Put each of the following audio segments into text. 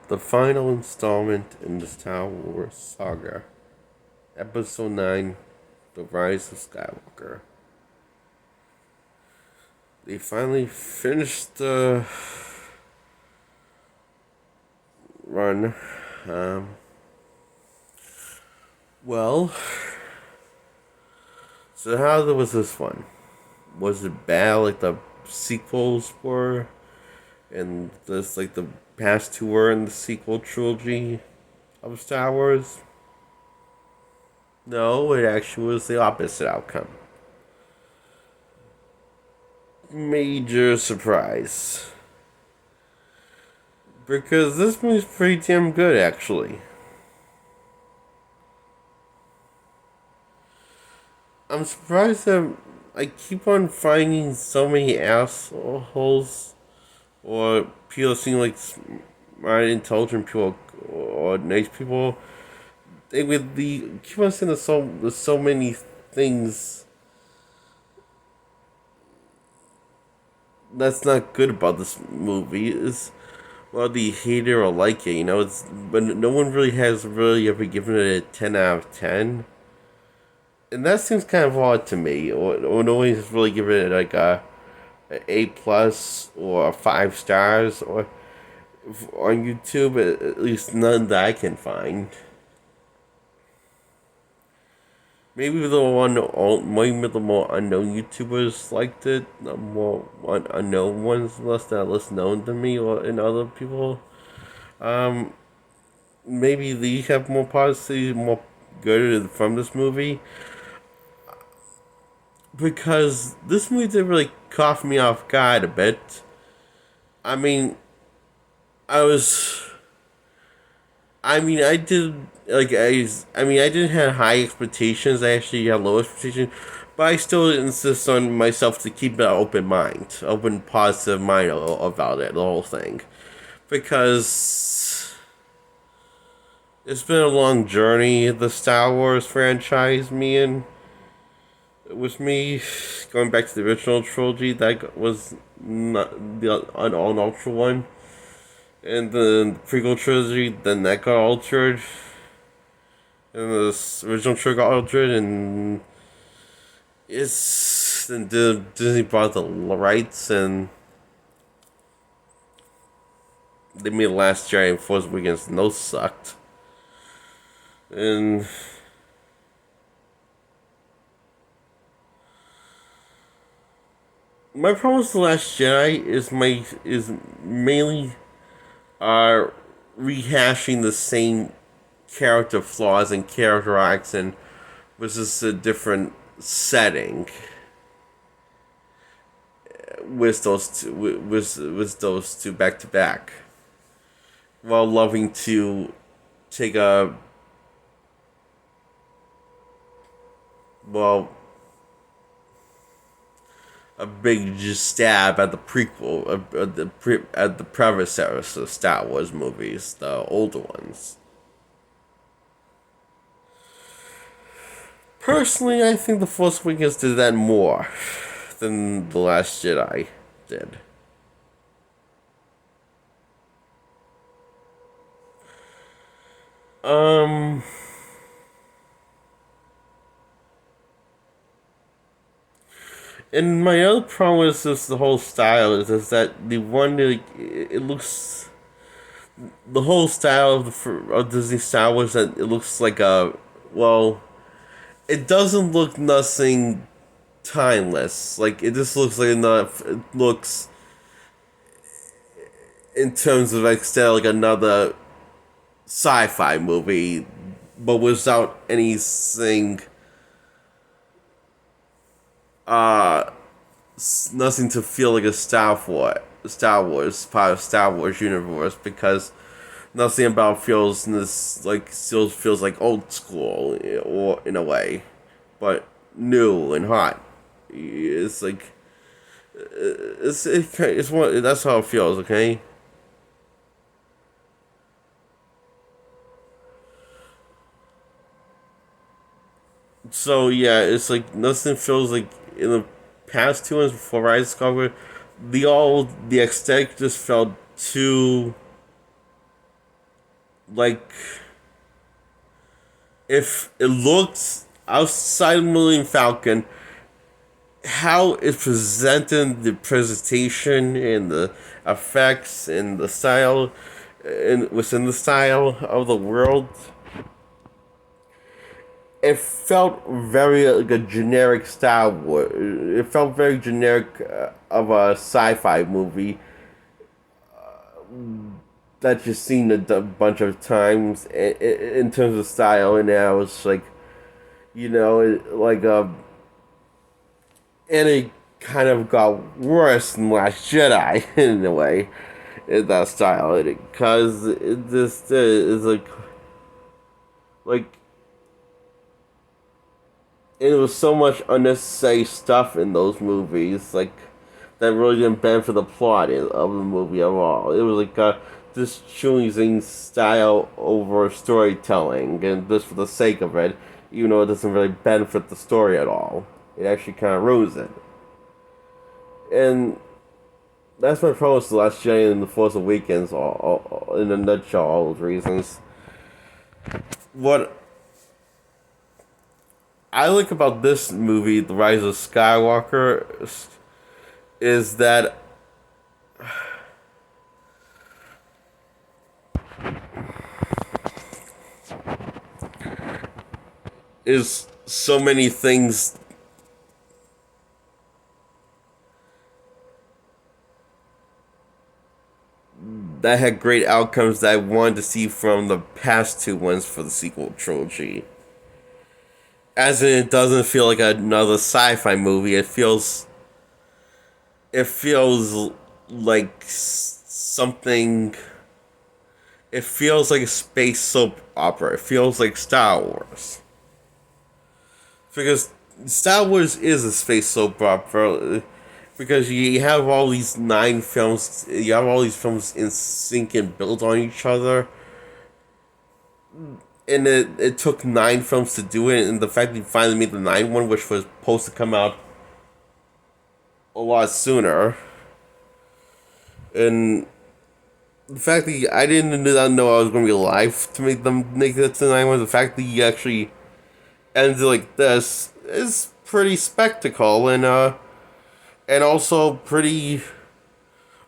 The final installment in the Star Wars saga, Episode 9, The Rise of Skywalker. They finally finished the run. Um, well, so how was this one? Was it bad like the sequels were? And this like the past two were in the sequel trilogy of Star Wars? No, it actually was the opposite outcome. Major surprise. Because this movie's pretty damn good, actually. I'm surprised that I keep on finding so many assholes or people seem like smart, intelligent people or nice people. They would keep on saying there's so many things that's not good about this movie. Is well, the hate it or like it, but no one really has really ever given it a 10 out of 10. And that seems kind of odd to me. Or no one's really given it like a A+ or 5 stars or on YouTube. At least none that I can find. Maybe maybe the more unknown YouTubers liked it. The more unknown ones, less known to me or in other people. Um, Maybe these have more positive, more good from this movie. Because this movie did really caught me off guard a bit. I mean, I was. I did like I didn't have high expectations. I actually had low expectations, but I still insist on myself to keep an open positive mind about it, the whole thing, because it's been a long journey. The Star Wars franchise, with me going back to the original trilogy, that was not the an ultra one, and the prequel trilogy, then that got altered, and the original trilogy got altered, and Disney bought the rights, and they made Last Jedi and Force Awakens, and those sucked, and my problem with the Last Jedi is mainly are rehashing the same character flaws and character arcs, and was just a different setting with those two back to back, while loving to take well a big just stab at the prequel, at the predecessors of Star Wars movies, the older ones. Personally, I think The Force Awakens did that more than The Last Jedi did. Um, and my other problem is just the whole style is that the one like it looks the whole style of Disney Star Wars, that it looks like well, it doesn't look nothing timeless. Like it just looks like enough. It looks in terms of like still like another sci-fi movie, but without anything. Uh, Nothing to feel like a Star Wars part of Star Wars universe, because nothing about feels this like still feels like old school, or in a way, but new and hot. It's like it's what that's how it feels. Okay, so yeah, it's like nothing feels like in the past two ones before Rise of Skywalker. The aesthetic just felt too like if it looks outside of Millennium Falcon, how it's presented, the presentation and the effects and the style, and within the style of the world, it felt very like a generic Star Wars. It felt very generic of a sci-fi movie that you've seen a bunch of times in terms of style, and now it's like, like and it kind of got worse than Last Jedi in a way, in that style, because it just is like it was so much unnecessary stuff in those movies, like that really didn't benefit the plot of the movie at all. It was like just choosing style over storytelling, and just for the sake of it, even though it doesn't really benefit the story at all. It actually kind of ruins it. And that's my problem with The Last Jedi and The Force Awakens, all, in a nutshell, all those reasons. What I like about this movie, The Rise of Skywalker, is that is so many things that had great outcomes that I wanted to see from the past two ones for the sequel trilogy. As in, it doesn't feel like another sci-fi movie. It feels like something. It feels like a space soap opera. It feels like Star Wars. Because Star Wars is a space soap opera. Because you have all these nine films, you have all these films in sync and built on each other. And it took nine films to do it, and the fact that you finally made the ninth one, which was supposed to come out a lot sooner, and the fact that I didn't know I was going to be alive to make that to the ninth one, the fact that you actually ended like this is pretty spectacle, and also pretty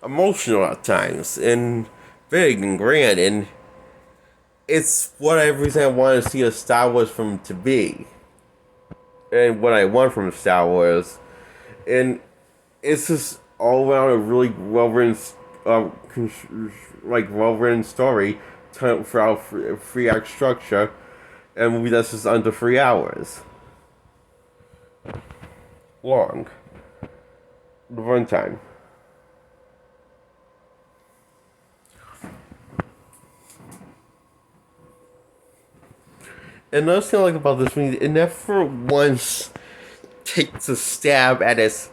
emotional at times, and big and grand, and it's what everything I want to see a Star Wars from to be, and what I want from Star Wars, and it's just all around a really well written, well written story throughout free act structure, and a movie that's just under 3 hours long. The runtime. And another thing I like about this movie, it never once takes a stab at its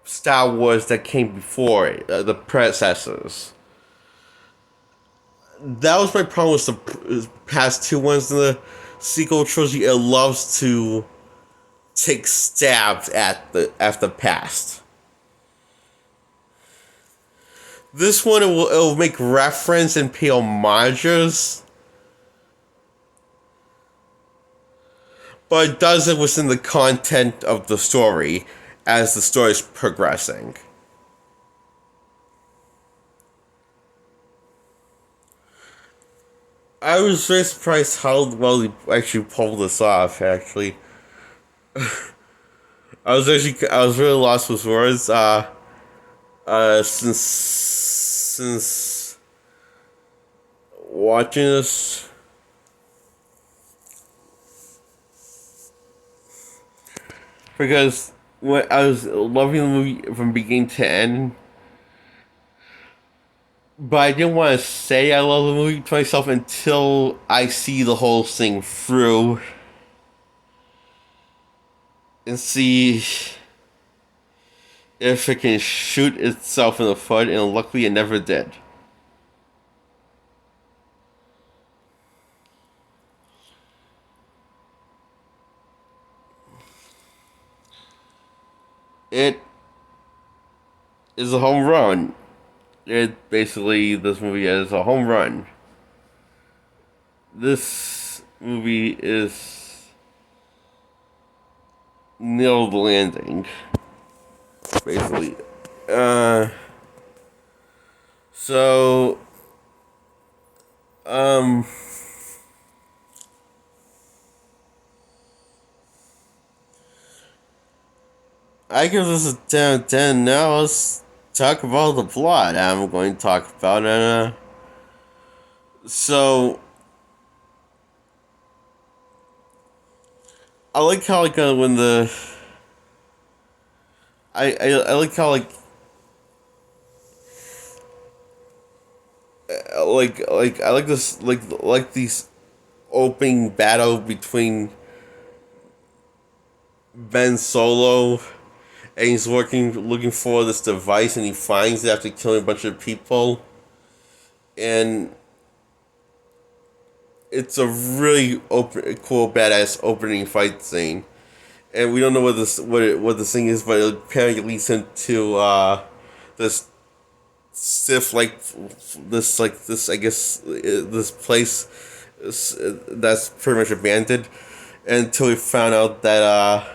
Star Wars that came before it, the predecessors. That was my problem with the past two ones in the sequel trilogy. It loves to take stabs at the past. This one, it will make reference and pay homages, but it does it within the content of the story as the story is progressing. I was very surprised how well he actually pulled this off. Actually, I was really lost with words. Since watching this, because when I was loving the movie from beginning to end, but I didn't want to say I love the movie to myself until I see the whole thing through and see if it can shoot itself in the foot, and luckily it never did. It is a home run. This movie is a home run. this movie is nailed landing, basically. Uh, so, um, I give this a 10 out of 10. Now let's talk about the plot I'm going to talk about. So, I like how, like, when the. I like how, I like this, like these opening battle between Ben Solo, and he's looking for this device, and he finds it after killing a bunch of people, and it's a really cool, badass opening fight scene. And we don't know what this thing is, but it apparently leads him to this stiff this I guess this place that's pretty much abandoned, until we found out that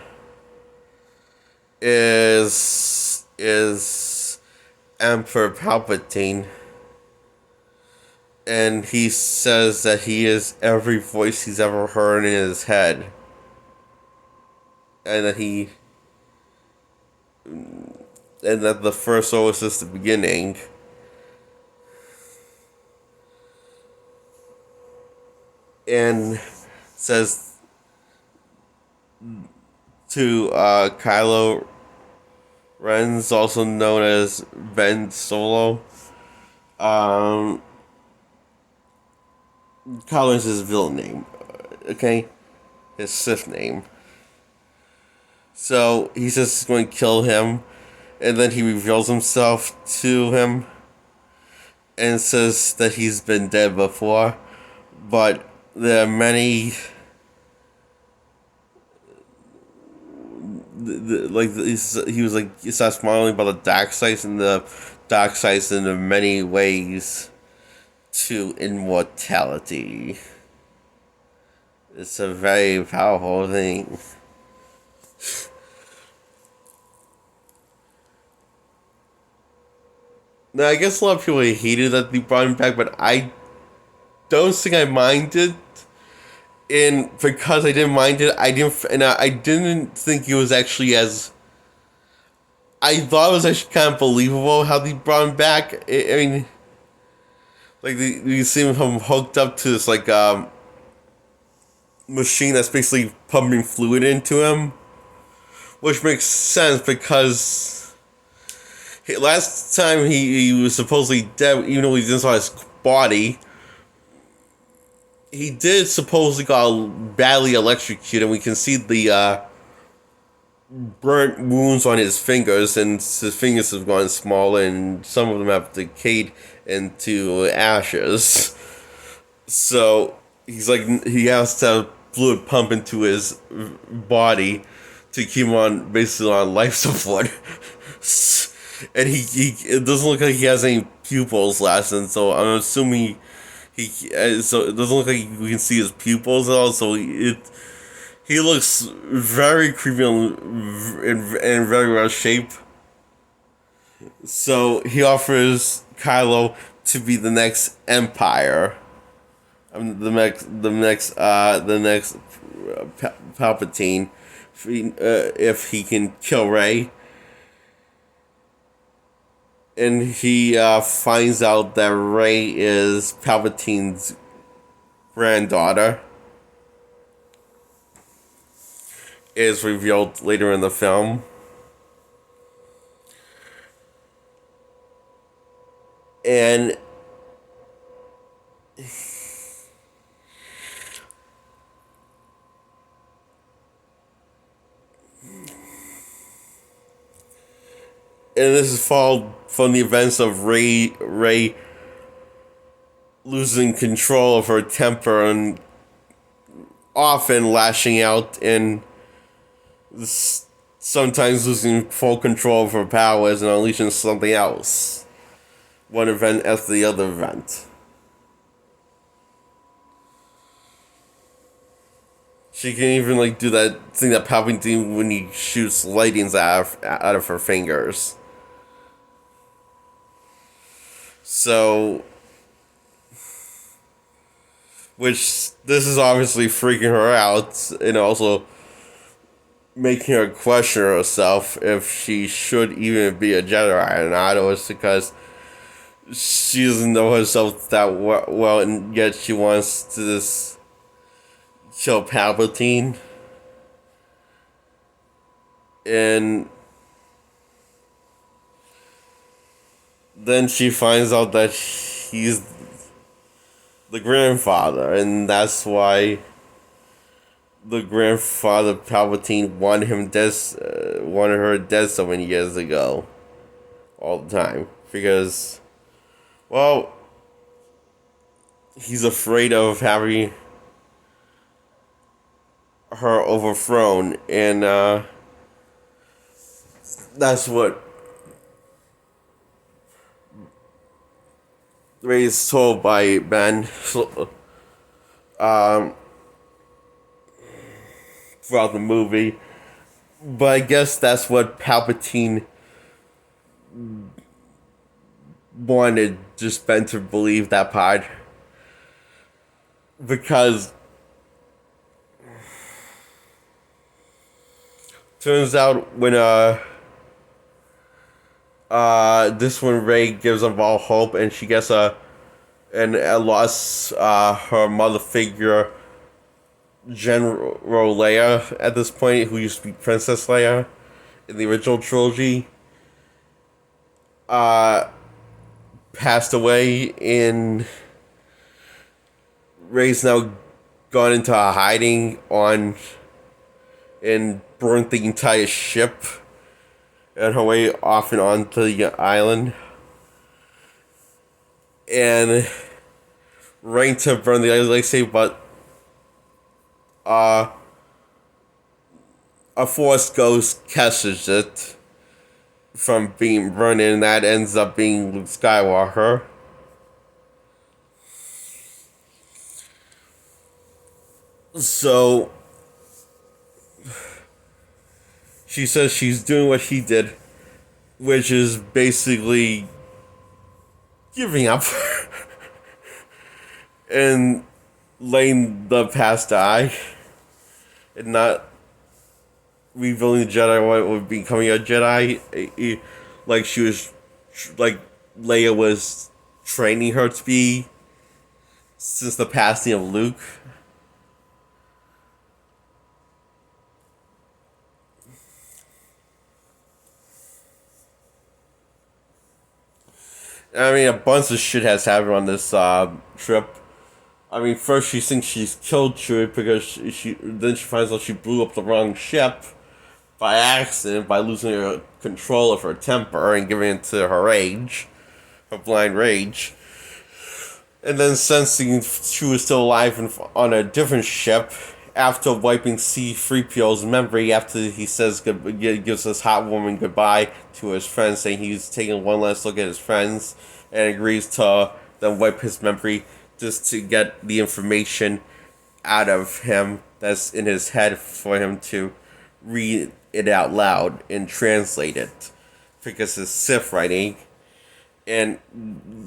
is Emperor Palpatine, and he says that he is every voice he's ever heard in his head, and that the first soul is just the beginning. And says to Kylo Ren's, also known as Ben Solo. Kylo is his villain name, okay? His Sith name. So he says he's going to kill him, and then he reveals himself to him and says that he's been dead before, but there are many he was like, he starts smiling about the dark sides, and the dark sides in the many ways to immortality. It's a very powerful thing. Now, I guess a lot of people hated that they brought him back, but I don't think I minded. And because I didn't mind it, I didn't think it was actually as. I thought it was actually kind of believable how they brought him back. I mean, like you see him hooked up to this machine that's basically pumping fluid into him, which makes sense because last time he was supposedly dead, even though he didn't saw his body. He did supposedly got badly electrocuted, and we can see the burnt wounds on his fingers, and his fingers have gone smaller, and some of them have decayed into ashes. So he has to have fluid pump into his body to keep him on basically on life support. And he it doesn't look like he has any pupils left, and so I'm assuming so it doesn't look like we can see his pupils at all. So he looks very creepy and very rough shape. So he offers Kylo to be the next Empire. I mean, the next Palpatine, if he can kill Rey. And he finds out that Rey is Palpatine's granddaughter. Is revealed later in the film. And this is followed from the events of Rey losing control of her temper and often lashing out, and sometimes losing full control of her powers and unleashing something else. One event after the other event. She can even like do that thing that Palpatine when he shoots lightnings out of her fingers. So, which this is obviously freaking her out, and also making her question herself if she should even be a Jedi or not, or it's because she doesn't know herself that well, and yet she wants to just kill Palpatine. And then she finds out that he's the grandfather, and that's why the grandfather Palpatine wanted her dead so many years ago, all the time, because, well, he's afraid of having her overthrown, and that's what Rey is told by Ben. Um, Throughout the movie, but I guess that's what Palpatine wanted just Ben to believe that part, because turns out when this one Rey gives up all hope and she gets lost her mother figure, General Leia at this point, who used to be Princess Leia in the original trilogy, passed away, and Rey's now gone into a hiding and burnt the entire ship on her way off and onto the island. And Rey to burn the island, like say, but a Force ghost catches it from being burned, and that ends up being Luke Skywalker. So she says she's doing what he did, which is basically giving up and letting the past die and not revealing the Jedi what would becoming a Jedi, like she was, like Leia was training her to be since the passing of Luke. I mean, a bunch of shit has happened on this trip. I mean, first she thinks she's killed Chewie because then she finds out she blew up the wrong ship by accident by losing her control of her temper and giving it to her rage, her blind rage. And then sensing Chewie was still alive on a different ship, after wiping C-3PO's memory, after he says gives this hot woman goodbye to his friends, saying he's taking one last look at his friends, and agrees to then wipe his memory just to get the information out of him that's in his head for him to read it out loud and translate it, because it's Sith writing, and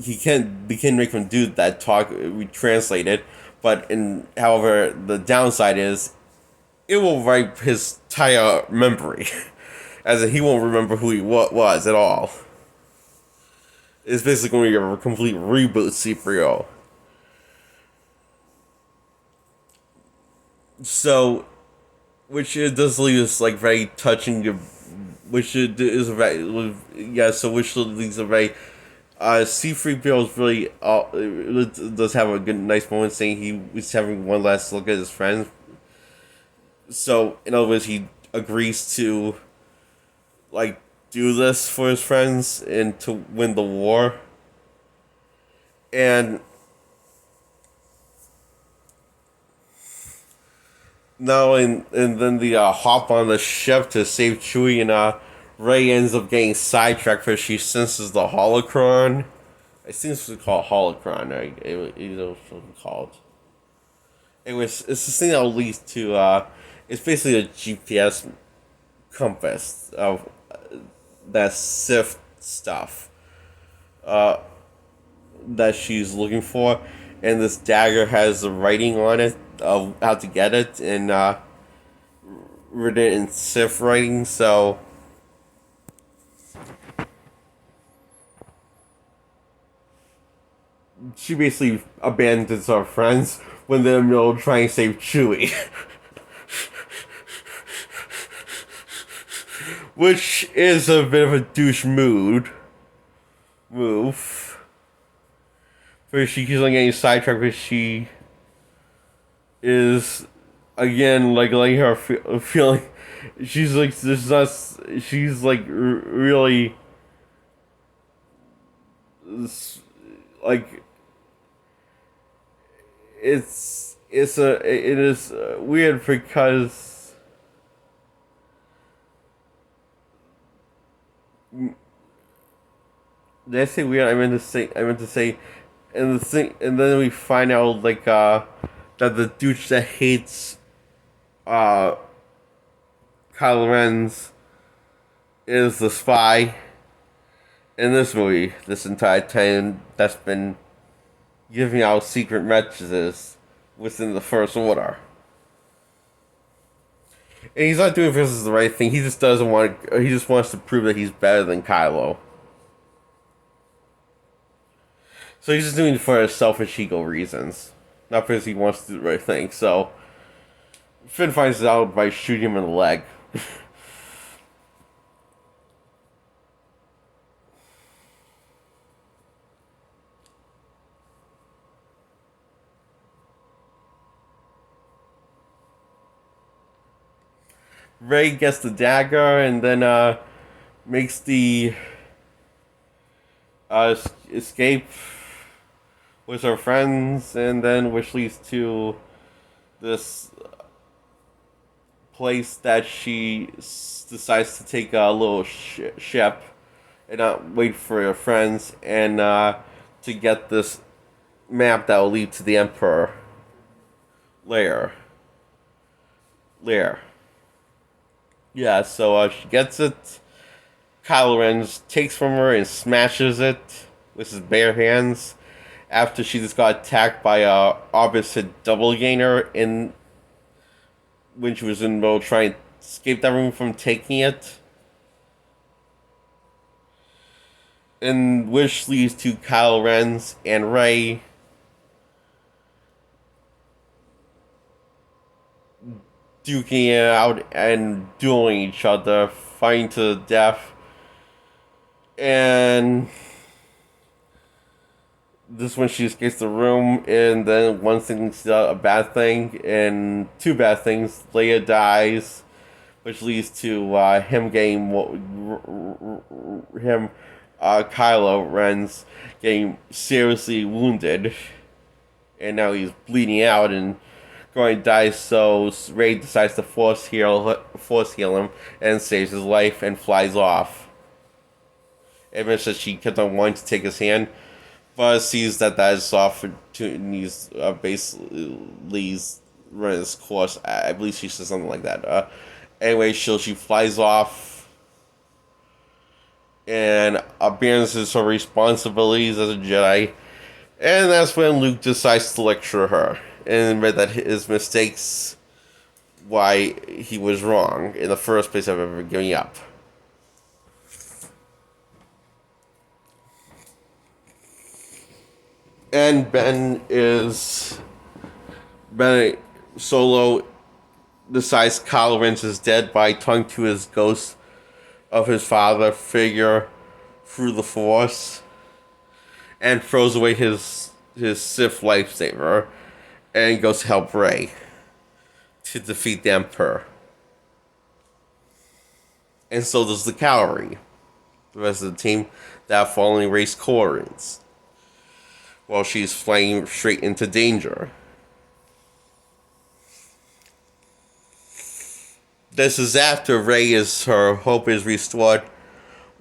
we can make him do that, talk, we translate it. But however, the downside is it will wipe his entire memory, as in he won't remember who he was at all. It's basically going to be a complete reboot C-3PO. So, which it does leave us like very touching, which is very, yeah. So which leaves a very C-3PO is really it does have a good nice moment saying he was having one last look at his friends. So in other words, he agrees to like do this for his friends and to win the war. And now and then the hop on the ship to save Chewie, and Rey ends up getting sidetracked because she senses the holocron. I think it's called holocron, right? It was called. it's this thing that will lead to it's basically a GPS compass of that Sith stuff uh, that she's looking for, and this dagger has the writing on it of how to get it, and written in Sith writing. So she basically abandons her friends when they're in the middle of trying to save Chewie. Which is a bit of a douche move. Where she keeps on getting sidetracked because she is again like letting her feeling she's like this us she's like really like it is weird because did I say weird? I meant to say, and the thing, and then we find out like that the douche that hates uh Kylo Ren's is the spy in this movie. This entire time that's been giving out secret messages within the First Order. And he's not doing this as the right thing. He just doesn't want. He just wants to prove that he's better than Kylo. So he's just doing it for his selfish ego reasons, not because he wants to do the right thing. So Finn finds out by shooting him in the leg. Rey gets the dagger and then makes the escape with her friends, and then which leads to this place that she decides to take a little ship and not wait for her friends, and to get this map that will lead to the Emperor lair. Yeah, so she gets it. Kylo Ren takes from her and smashes it with his bare hands after she just got attacked by a opposite double gainer in when she was in the middle trying to escape that room from taking it. And which leads to Kylo Ren's and Rey duking it out and dueling each other, fighting to the death. And this one she escapes the room, and then one thing's a bad thing, and two bad things. Leia dies, which leads to him getting Kylo Ren's getting seriously wounded, and now he's bleeding out and going to die. So Rey decides to force heal him and saves his life and flies off. Admits that she kept on wanting to take his hand, but sees that is opportunities basically run its course. I believe she said something like that. Anyway, she flies off and abandons her responsibilities as a Jedi, and that's when Luke decides to lecture her and admit that his mistakes, why he was wrong in the first place of ever giving up. And Ben Solo decides Kylo Ren is dead by talking to his ghost of his father figure through the Force, and throws away his Sith lifesaver and goes to help Rey to defeat the Emperor. And so does the cavalry, the rest of the team that are following Rey's coordinates, while she's flying straight into danger. This is after her hope is restored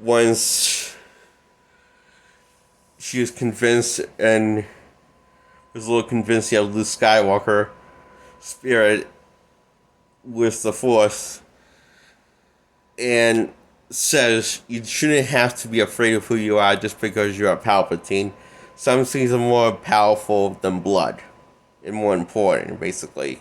once she is convinced and was a little convinced that Luke Skywalker spirit with the Force and says you shouldn't have to be afraid of who you are just because you're a Palpatine. Some things are more powerful than blood and more important, basically.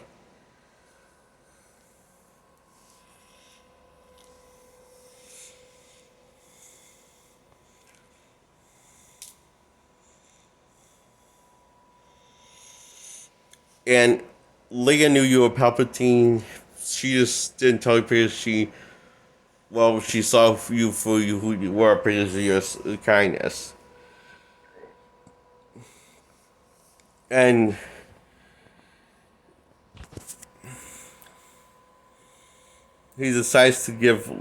And Leia knew you were Palpatine. She just didn't tell you because she saw you for you who you were because of your kindness. And he decides to give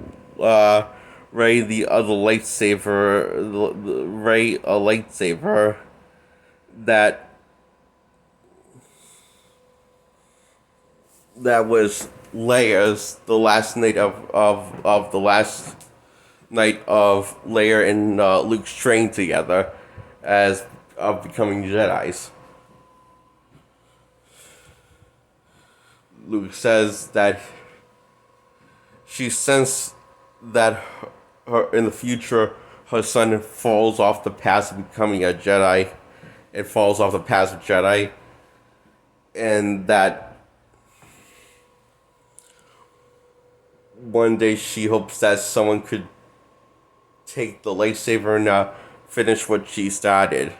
uh, Ray the other lightsaber, Ray a lightsaber that was Leia's the last night of the last night of Leia and Luke's training together as of becoming Jedi's. Luke says that she sensed that her in the future her son falls off the path of becoming a Jedi and falls off the path of Jedi, and that one day she hopes that someone could take the lightsaber and finish what she started.